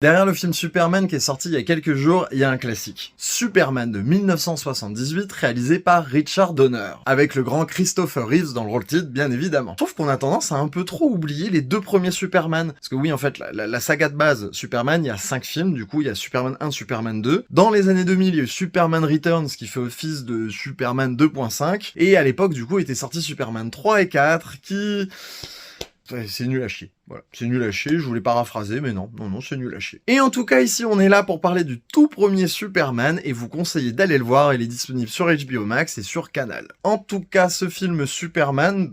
Derrière le film Superman qui est sorti il y a quelques jours, il y a un classique. Superman de 1978 réalisé par Richard Donner, avec le grand Christopher Reeves dans le rôle titre bien évidemment. Je trouve qu'on a tendance à un peu trop oublier les deux premiers Superman. Parce que oui en fait la saga de base Superman, il y a 5 films, du coup il y a Superman 1, Superman 2. Dans les années 2000 il y a eu Superman Returns qui fait office de Superman 2.5. Et à l'époque du coup était sorti Superman 3 et 4 qui... Ouais, c'est nul à chier. Voilà, c'est nul à chier, je voulais paraphraser, mais non, c'est nul à chier. Et en tout cas, ici, on est là pour parler du tout premier Superman, et vous conseillez d'aller le voir, il est disponible sur HBO Max et sur Canal. En tout cas, ce film Superman,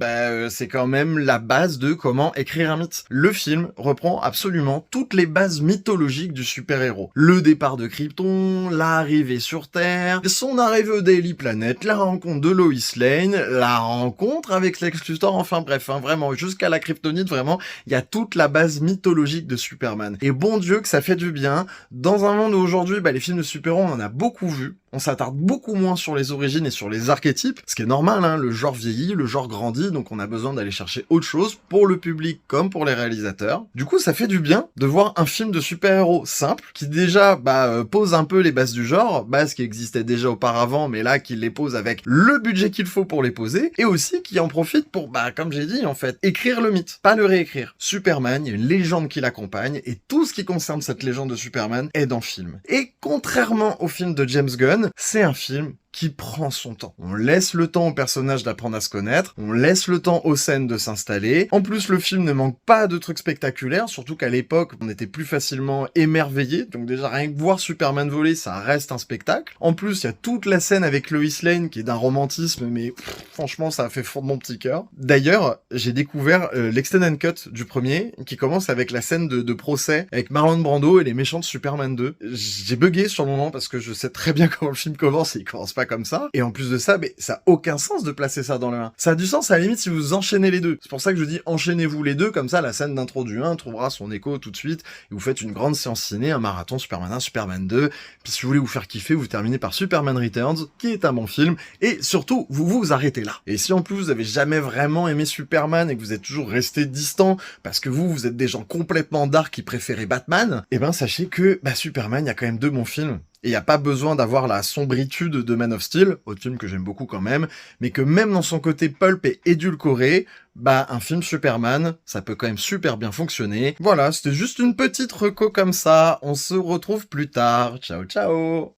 c'est quand même la base de comment écrire un mythe. Le film reprend absolument toutes les bases mythologiques du super-héros. Le départ de Krypton, l'arrivée sur Terre, son arrivée au Daily Planet, la rencontre de Lois Lane, la rencontre avec Lex Luthor, enfin bref, vraiment, jusqu'à la Kryptonite, vraiment, il y a toute la base mythologique de Superman. Et bon Dieu que ça fait du bien. Dans un monde où aujourd'hui, les films de super-héros, on en a beaucoup vu. On s'attarde beaucoup moins sur les origines et sur les archétypes, ce qui est normal, hein, le genre vieillit, le genre grandit, donc on a besoin d'aller chercher autre chose pour le public comme pour les réalisateurs. Du coup, ça fait du bien de voir un film de super-héros simple, qui déjà pose un peu les bases du genre, bases qui existaient déjà auparavant, mais là qui les pose avec le budget qu'il faut pour les poser, et aussi qui en profite pour, comme j'ai dit en fait, écrire le mythe, pas le réécrire. Superman, il y a une légende qui l'accompagne, et tout ce qui concerne cette légende de Superman est dans le film. Et contrairement au film de James Gunn, c'est un film qui prend son temps. On laisse le temps aux personnages d'apprendre à se connaître, on laisse le temps aux scènes de s'installer. En plus, le film ne manque pas de trucs spectaculaires, surtout qu'à l'époque, on était plus facilement émerveillé. Donc déjà, rien que voir Superman voler, ça reste un spectacle. En plus, il y a toute la scène avec Lois Lane qui est d'un romantisme, mais franchement, ça a fait fondre mon petit cœur. D'ailleurs, j'ai découvert l'extended cut du premier, qui commence avec la scène de procès avec Marlon Brando et les méchants de Superman 2. J'ai bugué sur le moment parce que je sais très bien comment le film commence et il commence pas comme ça. Et en plus de ça, ça a aucun sens de placer ça dans le 1. Ça a du sens à la limite si vous enchaînez les deux. C'est pour ça que je dis enchaînez-vous les deux, comme ça la scène d'intro du 1 trouvera son écho tout de suite et vous faites une grande séance ciné, un marathon Superman 1, Superman 2. Puis si vous voulez vous faire kiffer, vous terminez par Superman Returns, qui est un bon film. Et surtout, vous vous arrêtez là. Et si en plus vous avez jamais vraiment aimé Superman et que vous êtes toujours resté distant parce que vous êtes des gens complètement dark qui préféraient Batman, sachez que Superman, il y a quand même deux bons films. Et il n'y a pas besoin d'avoir la sombritude de Man of Steel, autre film que j'aime beaucoup quand même, mais que même dans son côté pulp et édulcoré, un film Superman, ça peut quand même super bien fonctionner. Voilà, c'était juste une petite reco comme ça, on se retrouve plus tard, ciao ciao.